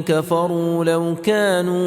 كفروا لو كانوا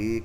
1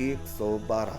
112।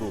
2,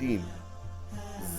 3,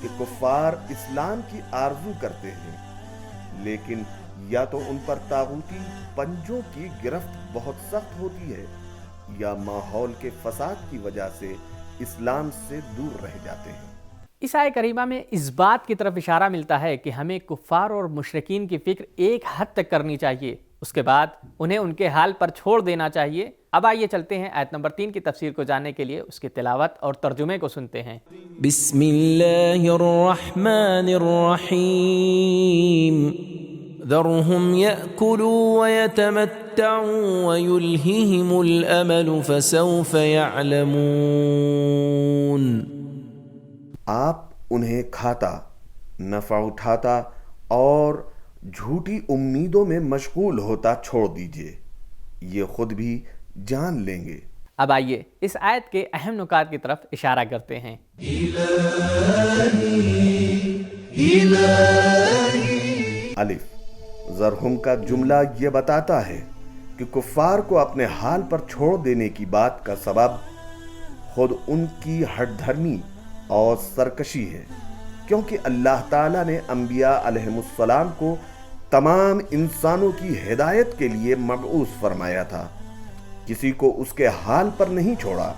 کہ کفار اسلام کی آرزو کرتے ہیں، لیکن یا تو ان پر طاغوتی پنجوں کی گرفت بہت سخت ہوتی ہے یا ماحول کے فساد کی وجہ سے اسلام سے دور رہ جاتے ہیں۔ اس آیہ کریمہ میں اس بات کی طرف اشارہ ملتا ہے کہ ہمیں کفار اور مشرکین کی فکر ایک حد تک کرنی چاہیے، اس کے بعد انہیں ان کے حال پر چھوڑ دینا چاہیے۔ اب آئیے چلتے ہیں آیت نمبر 3 کی تفسیر کو جاننے کے لیے اس کی تلاوت اور ترجمے کو سنتے ہیں۔ بسم اللہ الرحمن الرحیم ذرهم يأكلوا ويتمتعوا ويلههم الأمل فسوف يعلمون۔ آپ انہیں کھاتا، نفع اٹھاتا اور جھوٹی امیدوں میں مشغول ہوتا چھوڑ دیجئے، یہ خود بھی جان لیں گے۔ اب آئیے اس آیت کے اہم نکات کی طرف اشارہ کرتے ہیں۔ الف ذرہم کا جملہ یہ بتاتا ہے کہ کفار کو اپنے حال پر چھوڑ دینے کی بات کا سبب خود ان کی ہٹ دھرمی اور سرکشی ہے، کیونکہ اللہ تعالیٰ نے انبیاء علیہم السلام کو تمام انسانوں کی ہدایت کے لیے مبعوث فرمایا تھا، کسی کو اس کے حال پر نہیں چھوڑا۔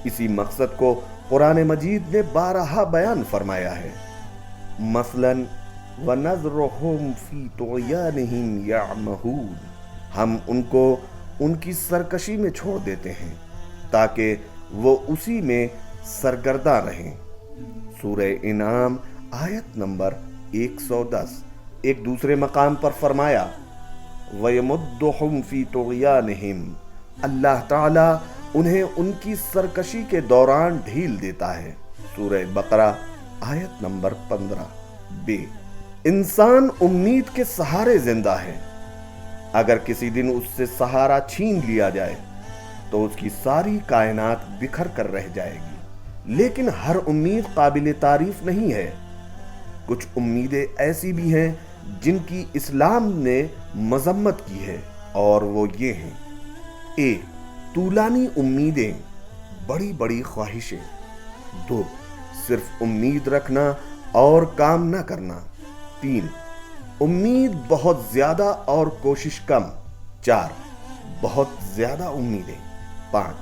اسی مقصد کو قرآن مجید نے بارہا بیان فرمایا ہے۔ مثلاً وَنَذْرُهُمْ فِي طُغْيَانِهِمْ يَعْمَهُونَ، ہم ان کو ان کی سرکشی میں چھوڑ دیتے ہیں تاکہ وہ اسی میں سرگرداں رہیں۔ سورہ انعام آیت نمبر 110۔ ایک دوسرے مقام پر فرمایا وَيَمُدُّهُمْ فِي طُغْيَانِهِمْ، اللہ تعالیٰ انہیں ان کی سرکشی کے دوران ڈھیل دیتا ہے۔ سورہ بقرہ آیت نمبر 15 بے۔ انسان امید کے سہارے زندہ ہے، اگر کسی دن اس سے سہارا چھین لیا جائے تو اس کی ساری کائنات بکھر کر رہ جائے گی، لیکن ہر امید قابل تعریف نہیں ہے۔ کچھ امیدیں ایسی بھی ہیں جن کی اسلام نے مذمت کی ہے، اور وہ یہ ہیں: 1 طولانی امیدیں، بڑی بڑی خواہشیں۔ 2 صرف امید رکھنا اور کام نہ کرنا۔ 3 امید بہت زیادہ اور کوشش کم۔ 4 بہت زیادہ امیدیں۔ 5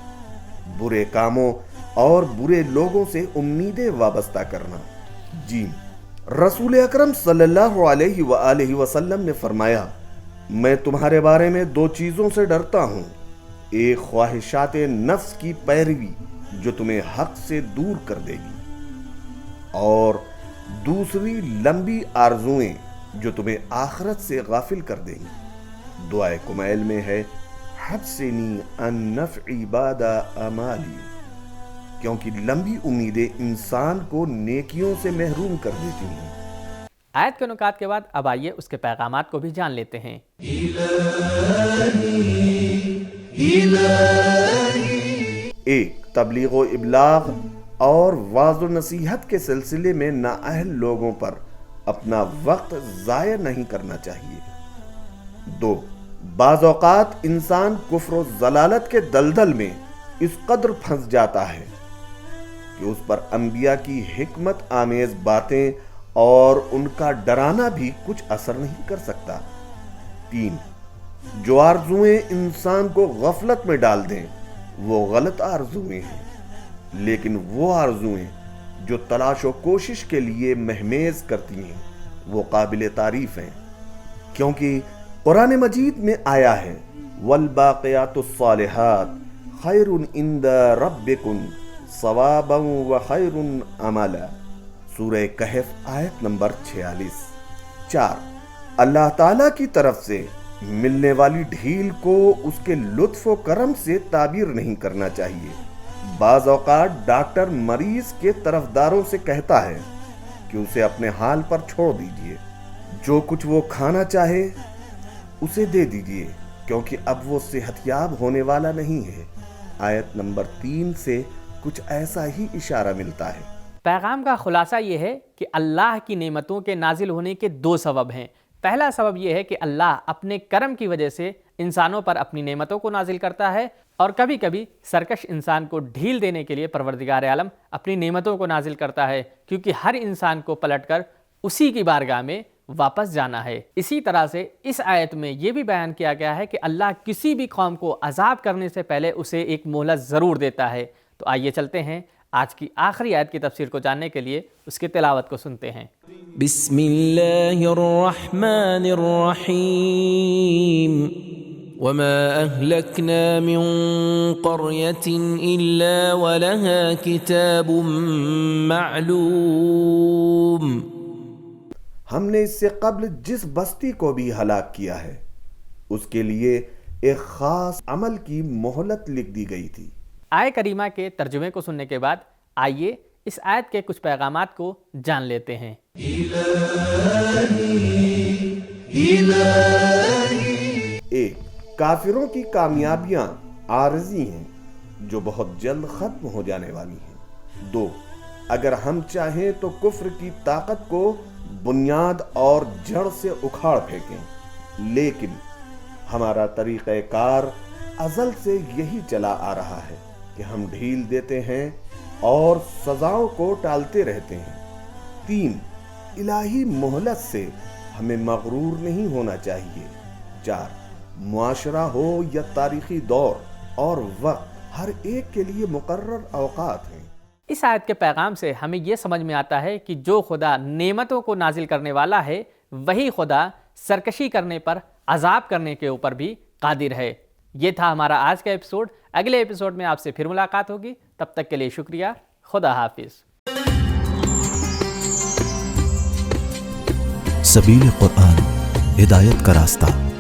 برے کاموں اور برے لوگوں سے امیدیں وابستہ کرنا۔ جی رسول اکرم صلی اللہ علیہ وآلہ وسلم نے فرمایا، میں تمہارے بارے میں 2 چیزوں سے ڈرتا ہوں، ایک خواہشات نفس کی پیروی جو تمہیں حق سے دور کر دے گی، اور دوسری لمبی آرزوئیں جو تمہیں آخرت سے غافل کر دیں گی۔ دعائے کمیل میں ہے حبسنی عن نفعی بعد امالی، کیونکہ لمبی امیدیں انسان کو نیکیوں سے محروم کر دیتی ہیں۔ آیت کے نکات کے بعد اب آئیے اس کے پیغامات کو بھی جان لیتے ہیں۔ 1 تبلیغ و ابلاغ اور وعظ و نصیحت کے سلسلے میں نااہل لوگوں پر اپنا وقت ضائع نہیں کرنا چاہیے۔ 2 بعض اوقات انسان کفر و ضلالت کے دلدل میں اس قدر پھنس جاتا ہے کہ اس پر انبیاء کی حکمت آمیز باتیں اور ان کا ڈرانا بھی کچھ اثر نہیں کر سکتا۔ 3 جو آرزویں انسان کو غفلت میں ڈال دیں وہ غلط آرزویں ہیں، لیکن وہ آرزویں جو تلاش و کوشش کے لیے مہمیز کرتی ہیں وہ قابل تعریف ہیں، کیونکہ قرآن مجید میں آیا ہے والباقیات الصالحات خیر عند ربکم ثوابا وخیر عملا۔ سورہ کہف آیت نمبر 46۔ 4 اللہ تعالیٰ کی طرف سے ملنے والی ڈھیل کو اس کے لطف و کرم سے تعبیر نہیں کرنا چاہیے۔ بعض اوقات ڈاکٹر مریض کے طرفداروں سے کہتا ہے کہ اسے اپنے حال پر چھوڑ دیجئے، جو کچھ وہ کھانا چاہے اسے دے دیجئے، کیونکہ اب وہ صحت یاب ہونے والا نہیں ہے۔ آیت نمبر 3 سے کچھ ایسا ہی اشارہ ملتا ہے۔ پیغام کا خلاصہ یہ ہے کہ اللہ کی نعمتوں کے نازل ہونے کے 2 سبب ہیں۔ پہلا سبب یہ ہے کہ اللہ اپنے کرم کی وجہ سے انسانوں پر اپنی نعمتوں کو نازل کرتا ہے، اور کبھی کبھی سرکش انسان کو ڈھیل دینے کے لیے پروردگار عالم اپنی نعمتوں کو نازل کرتا ہے، کیونکہ ہر انسان کو پلٹ کر اسی کی بارگاہ میں واپس جانا ہے۔ اسی طرح سے اس آیت میں یہ بھی بیان کیا گیا ہے کہ اللہ کسی بھی قوم کو عذاب کرنے سے پہلے اسے ایک مہلت ضرور دیتا ہے۔ تو آئیے چلتے ہیں آج کی آخری آیت کی تفسیر کو جاننے کے لیے اس کی تلاوت کو سنتے ہیں۔ بسم اللہ الرحمن الرحیم وما أهلكنا من قرية إلا ولها كتاب معلوم۔ ہم نے اس سے قبل جس بستی کو بھی ہلاک کیا ہے اس کے لیے ایک خاص عمل کی مہلت لکھ دی گئی تھی۔ آیت کریمہ کے ترجمے کو سننے کے بعد آئیے اس آیت کے کچھ پیغامات کو جان لیتے ہیں۔ ایک، کافروں کی کامیابیاں عارضی ہیں جو بہت جلد ختم ہو جانے والی ہیں۔ دو، اگر ہم چاہیں تو کفر کی طاقت کو بنیاد اور جڑ سے اکھاڑ پھینکیں، لیکن ہمارا طریقہ کار ازل سے یہی چلا آ رہا ہے کہ ہم ڈھیل دیتے ہیں اور سزاؤں کو ٹالتے رہتے ہیں۔ تین، الہی مہلت سے ہمیں مغرور نہیں ہونا چاہیے۔ چار، معاشرہ ہو یا تاریخی دور اور وقت، ہر ایک کے لیے مقرر اوقات ہیں۔ اس آیت کے پیغام سے ہمیں یہ سمجھ میں آتا ہے کہ جو خدا نعمتوں کو نازل کرنے والا ہے وہی خدا سرکشی کرنے پر عذاب کرنے کے اوپر بھی قادر ہے۔ یہ تھا ہمارا آج کا ایپیسوڈ۔ اگلے ایپیسوڈ میں آپ سے پھر ملاقات ہوگی، تب تک کے لیے شکریہ۔ خدا حافظ۔ سبیل قرآن، ہدایت کا راستہ۔